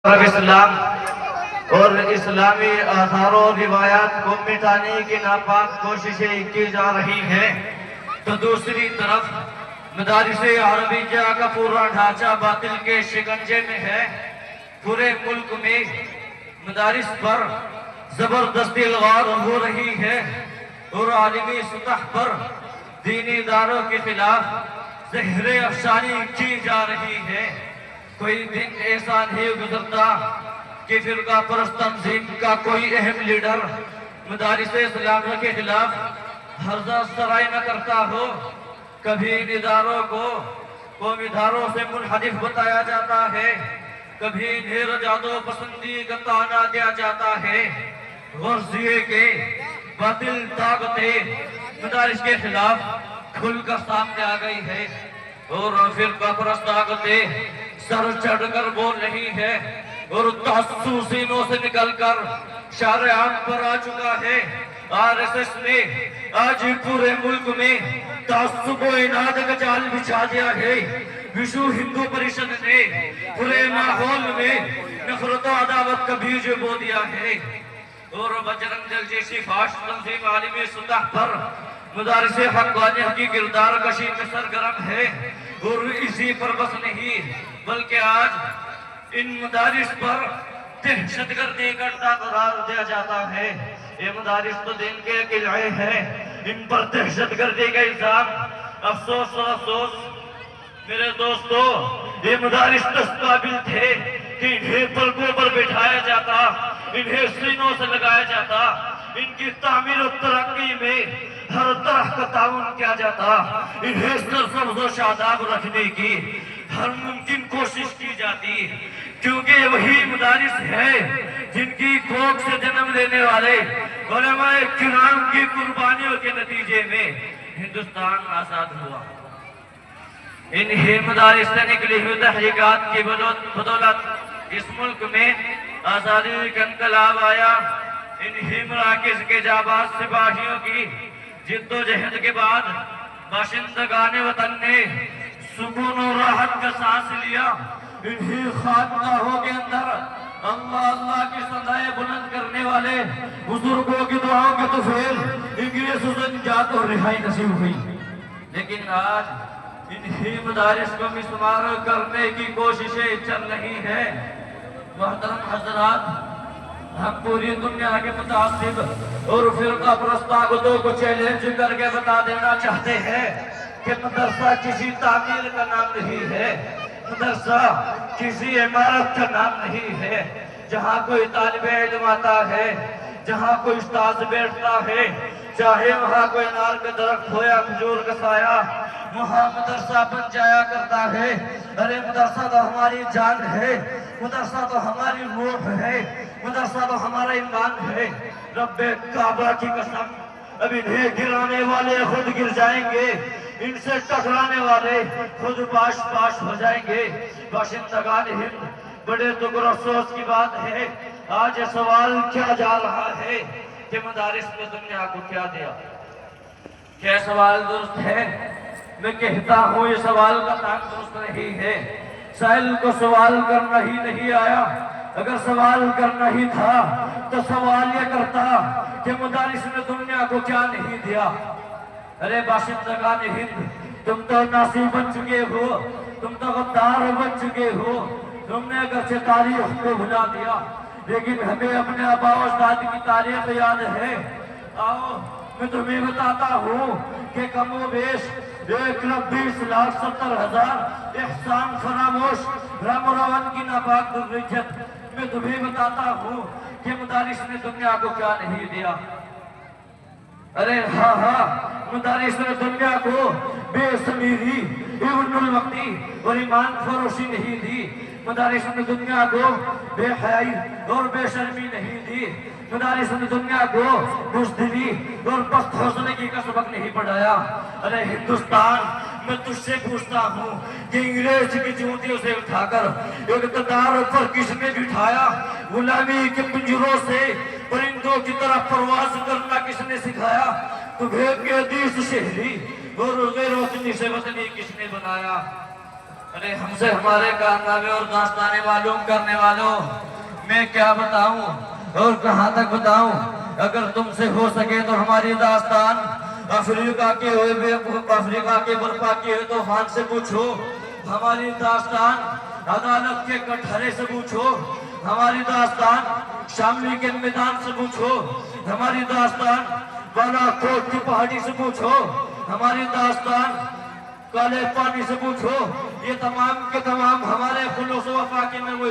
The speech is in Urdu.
اسلام اور اسلامی آثار و روایات کو مٹانے کی ناپاک کوششیں کی جا رہی ہیں، تو دوسری طرف مدارس عربیہ کا پورا ڈھانچہ باطل کے شکنجے میں ہے۔ پورے ملک میں مدارس پر زبردستی الغار ہو رہی ہے اور عالمی سطح پر دینی اداروں کے خلاف زہر افشانی کی جا رہی ہے۔ کوئی دن ایسا نہیں گزرتا کہ فرقہ پرست تنظیم کا کوئی اہم لیڈر مدارس اسلامیہ کے خلاف حرزہ سرائی نہ کرتا ہو۔ کبھی ان اداروں کو قومی اداروں سے منحرف بتایا جاتا ہے، کبھی انہیں رجعت و پسندی کا طعنہ دیا جاتا ہے۔ غرض یہ کہ باطل طاقتیں مدارس کے خلاف کھل کر سامنے آ گئی ہے اور فرقہ پرست طاقتیں سر چڑھ کر بول رہی ہے اور تعصب سینوں سے نکل کر شارع عام پر آ چکا ہے۔ RSS نے آج پورے ملک میں تعصب و اناد کا جال بچھا دیا ہے۔ وشو ہندو پریشد نے پورے ماحول میں نفرت و عداوت کا بیج بو دیا ہے اور بجرنگ دل جیسی فاش تنظیم عالمی سطح پر مدارس حقانیہ کی کردار کشی میں سرگرم ہے۔ اور اسی پر بس نہیں بلکہ آج ان مدارس پر دہشت گردی کا اڈہ قرار دیا جاتا ہے۔ یہ مدارس تو دین کے قلعے ہیں، ان پر دہشت گردی کا الزام۔ افسوس و افسوس میرے دوستو، یہ مدارس قابل تھے کہ انہیں پلکوں پر بٹھایا جاتا، انہیں سینوں سے لگایا جاتا، ان کی تعمیر و ترقی میں ہر طرح کا تعاون کیا جاتا، انہیں سرسبز و شاداب رکھنے کی ہر ممکن کوشش کی جاتی، کیونکہ وہی مدارس ہے جن کی کوکھ سے جنم لینے والے علماء کرام کی قربانیوں کے نتیجے میں ہندوستان آزاد ہوا۔ انہی مدارس سے نکلی ہوئی تحریکات کی بدولت اس ملک میں آزادی کا انقلاب آیا۔ انہی مراکز کے جانباز سپاہیوں کی جد و جہد کے بعد باشندگان وطن نے سکون و راحت کا سانس لیا۔ انہی خانقاہوں کے اندر اللہ اللہ کی صدائیں بلند کرنے والے بزرگوں کی دعاؤں کے طفیل انگریزوں سے نجات اور رہائی نصیب ہوئی۔ لیکن آج انہی مدارس کو مسمار کرنے کی کوششیں چل رہی ہیں۔ محترم حضرات، ہم پوری دنیا کے متعصب اور فرقہ پرست طاقتوں کو چیلنج کر کے بتا دینا چاہتے ہیں کہ مدرسہ کسی تعمیر کا نام نہیں ہے، مدرسہ کسی عمارت کا نام نہیں ہے جہاں کوئی طالب علم آتا ہے، جہاں کوئی استاذ بیٹھتا ہے، چاہے وہاں کوئی انار کا درخت ہو یا کھجور کا سایہ، وہاں مدرسہ بن جایا کرتا ہے۔ ارے مدرسہ تو ہماری جان ہے، مدرسہ تو ہماری روح ہے، مدرسہ تو ہمارا ایمان ہے۔ رب کعبہ کی قسم، اب انہیں گرانے والے خود گر جائیں گے، ان سے ٹکرانے والے خود پاش پاش ہو جائیں گے۔ باشندگان ہند، بڑے دکھ اور افسوس کی بات ہے، آج یہ سوال کیا جا رہا ہے کہ مدارس نے دنیا کو کیا دیا؟ کیا سوال درست ہے؟ میں کہتا ہوں یہ سوال کا طاق درست نہیں ہے۔ سائل کو سوال کرنا ہی نہیں آیا، اگر سوال کرنا ہی تھا تو سوال یہ کرتا کہ مدارس نے دنیا کو کیا نہیں دیا۔ ارے باشندگان ہند، تم تو ناصی بن چکے ہو، تم تو غدار بن چکے ہو، تم نے اگرچہ تاریخ کو بھلا دیا لیکن ہمیں اپنے آباء و اجداد کی تاریخ یاد ہے۔ آؤ میں تمہیں بتاتا ہوں کہ کم و بیش 1,20,70,000 احسان فراموش رام و روان کی ناپاک ذریت میں تمہیں بتاتا ہوں کہ مدارس نے دنیا کو کیا نہیں دیا۔ ارے ہاں، مدارس نے دنیا کو بے ضمیری، ابن الوقتی اور ایمان فروشی نہیں دی۔ مدارس نے دنیا کو بے حیائی اور بے شرمی نہیں دی۔ مدارس نے دنیا کو بزدلی اور پست حوصلے کی کا سبق نہیں پڑھایا۔ ارے ہندوستان، میں تجھ سے پوچھتا ہوں کہ انگریز کی جوتیوں سے اٹھا کر اقتدار پر کس نے بٹھایا؟ غلامی کے پنجروں سے پرندوں کی طرح پرواز کرنا کس نے سکھایا؟ تمہیں قیدی سے شہری اور غیر وطنی سے وطنی کس نے بنایا؟ ارے ہم سے ہمارے کارنامے اور داستانے معلوم کرنے والوں، میں کیا بتاؤں اور کہاں تک بتاؤں؟ اگر تم سے ہو سکے تو ہماری داستان افریقہ کے برپا کیے ہوئے طوفان سے پوچھو، ہماری داستان عدالت کے کٹہرے سے پوچھو، ہماری داستان شاملی کے میدان سے پوچھو، ہماری داستان بالا کوٹ کی پہاڑی سے پوچھو، ہماری داستان کالے پانی سے پوچھو، یہ تمام کے تمام ہمارے خلوص و وفا کے میں وہ